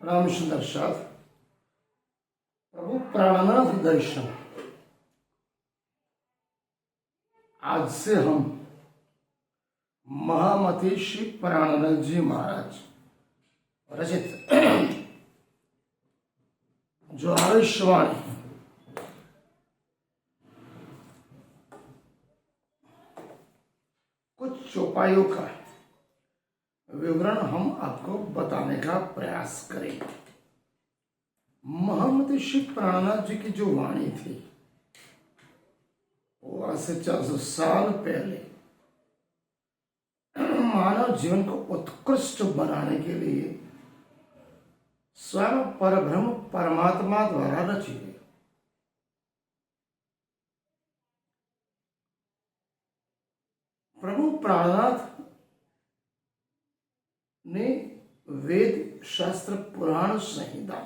राम सुंदर साथ प्रभु प्राणनाथ दर्शन। आज से हम महामती श्री प्राणनाथ जी महाराज रचित जो आयुष्वाणी कुछ चौपाइयों का विवरण हम आपको बताने का प्रयास करेंगे। महामती श्री प्राणनाथ जी की जो वाणी थी वो आज से 400 साल पहले मानव जीवन को उत्कृष्ट बनाने के लिए स्वयं परब्रह्म परमात्मा द्वारा रची गई। प्रभु प्राणनाथ ने वेद शास्त्र पुराण संहिता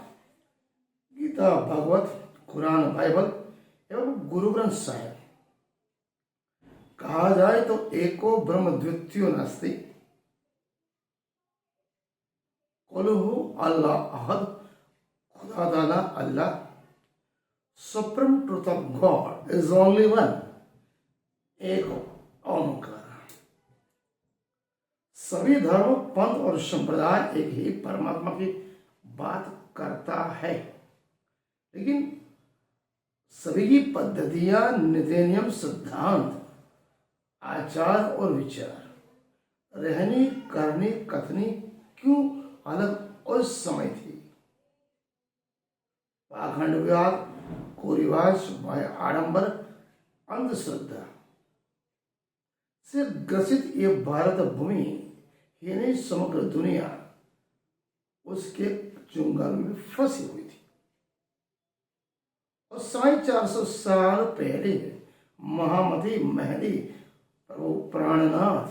गीता भागवत कुरान बाइबल एवं गुरु ग्रंथ साहिब कहा जाए तो एको ब्रह्म द्वितीयो नास्ति कुलहु अल्लाह अहद खुदा दाना Allah supreme truth of god is only one Ek Onkar. सभी धर्म पंथ और संप्रदाय एक ही परमात्मा की बात करता है, लेकिन सभी की पद्धतियां नीति नियम सिद्धांत आचार और विचार रहनी करनी कथनी क्यों अलग उस समय थी। पाखंड विवाद कुरिवाज बाह्य आडंबर अंधश्रद्धा से ग्रसित ये भारत भूमि ही नहीं समग्र दुनिया उसके चुंगल में फंसी हुई थी। और 450 साल पहले महामती महदी प्रभु प्राणनाथ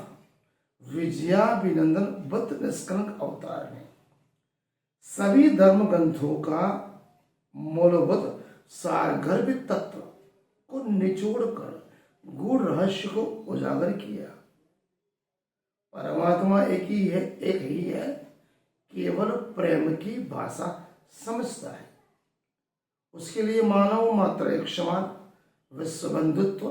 विजयाभिनंदन बुद्ध निष्कलंक अवतार ने सभी धर्म ग्रंथों का मूलभूत सारगर्भित तत्व को निचोड़कर गूढ़ रहस्य को उजागर किया। परमात्मा एक ही है, केवल प्रेम की भाषा समझता है। उसके लिए मानव मात्र एक समान विश्व बंधुत्व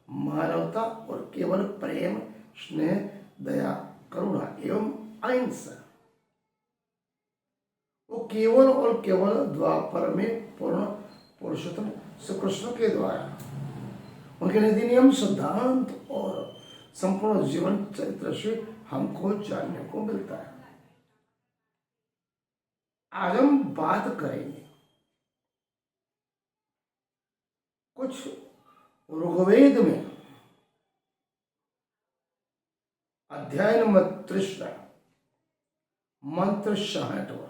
मानवता और केवल प्रेम स्नेह दया करुणा एवं अहिंसा वो केवल और केवल द्वापर में पूर्ण पुरुषोत्तम श्री कृष्ण के द्वारा उनके नीति नियम सिद्धांत और संपूर्ण जीवन चरित्र से हमको जानने को मिलता है। आज हम बात करेंगे कुछ ऋग्वेद में अध्याय नंबर 30 मंत्र 66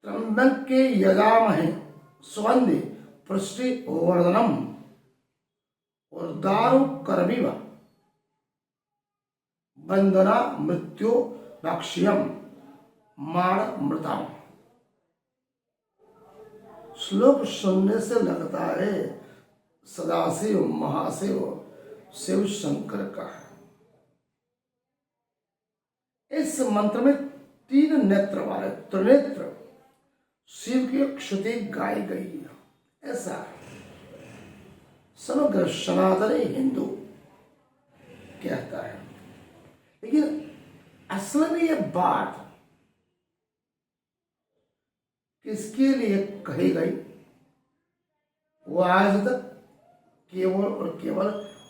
त्र्यंबक के यजामहे सुगंधि पुष्टि वर्धनम और दारु करवीव बंदना मृत्यु राक्षियम माण मृताम। श्लोक सुनने से लगता है सदाशिव महाशिव शिव शंकर का है। इस मंत्र में 3 नेत्र वाले त्रिनेत्र शिव की स्तुति गाई गई है, ऐसा समग्र सनातनी हिंदू कहता है। लेकिन असल में यह बात किसके लिए कही गई वो आज तक केवल और केवल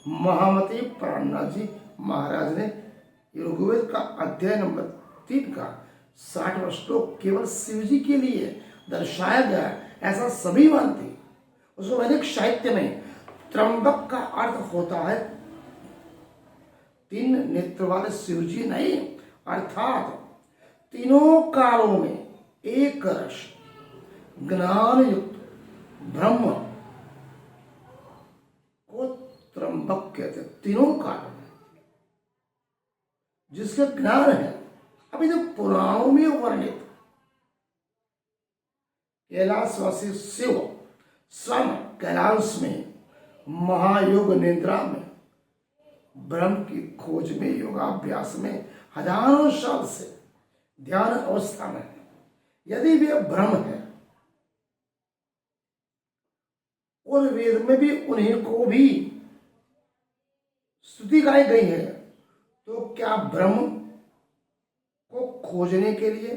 महामती प्राणनाथ जी महाराज ने ऋग्वेद का अध्याय नंबर 3 का 60वां श्लोक केवल शिव जी के लिए दर्शाया गया ऐसा सभी मानते। उस वैदिक साहित्य में त्र्यंबक का अर्थ होता है 3 नेत्र वाले शिव जी नहीं, अर्थात तीनों कालों में एक रस ज्ञान युक्त ब्रह्म को त्र्यंबक कहते। तीनों कालों में जिसका ज्ञान है। अभी जो पुराणों में वर्णित कैलाशवासी शिव स्वयं कैलाश में महायोग निद्रा में ब्रह्म की खोज में योगाभ्यास में हजारों साल से ध्यान अवस्था में है, यदि वे ब्रह्म है और वेद में भी उन्हीं को भी स्तुति गाई गई है, तो क्या ब्रह्म को खोजने के लिए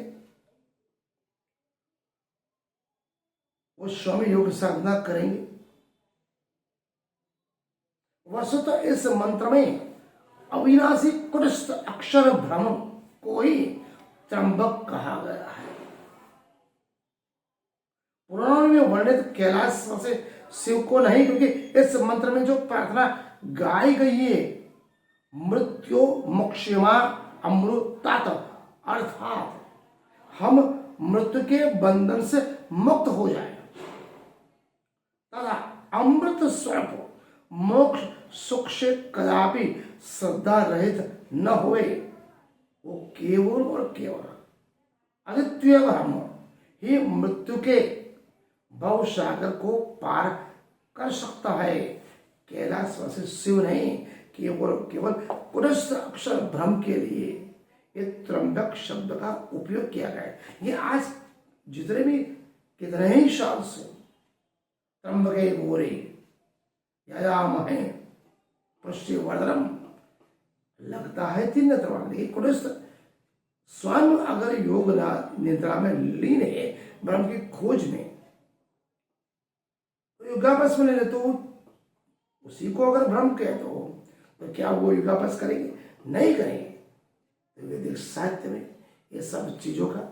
वो स्वयं योग साधना करेंगे? वस्तुतः इस मंत्र में अविनाशी कुटस्थ अक्षर ब्रह्म को ही त्र्यंबक कहा गया है। पुराणों में वर्णित कैलाश से शिव को नहीं, क्योंकि इस मंत्र में जो प्रार्थना गाई गई है, मृत्यु मोक्षमा अमृतात, अर्थात हम मृत्यु के बंधन से मुक्त हो जाए तथा अमृत स्वरूप मोक्ष सुख से कदापि श्रद्धा रहित न हुए, वो केवल और केवल अद्वितीय ब्रह्म ही मृत्यु के भव सागर को पार कर सकता है। कैलाशवासी शिव नहीं, केवल केवल कुटस्थ अक्षर ब्रह्म के लिए ये त्र्यंबक शब्द का उपयोग किया गया है। ये आज जितने भी कितने ही साल से त्र्यंबके गौरी यजामहे पुष्टिवर्धनम लगता है तीन देखिए, कुटस्थ स्वयं अगर योग निद्रा में लीन है ब्रह्म की खोज में, तो योगाभ्यास में लेने तो उसी को अगर ब्रह्म कहते हो तो क्या वो योगाभ्यास करेंगे? नहीं करेंगे। तो वैदिक साहित्य में ये सब चीजों का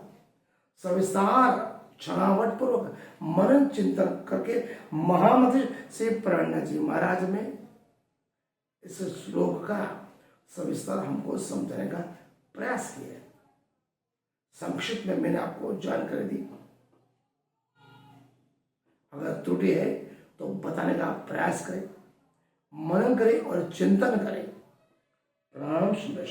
सविस्तार क्षणावट पूर्वक मनन चिंतन करके महामति से प्रणा जी महाराज में इस श्लोक का सविस्तार हमको समझने का प्रयास किया है। संक्षिप्त में मैंने आपको जानकारी दी, अगर त्रुटि है तो बताने का प्रयास करें, मनन करें और चिंतन करें। प्रणाम सुंदर।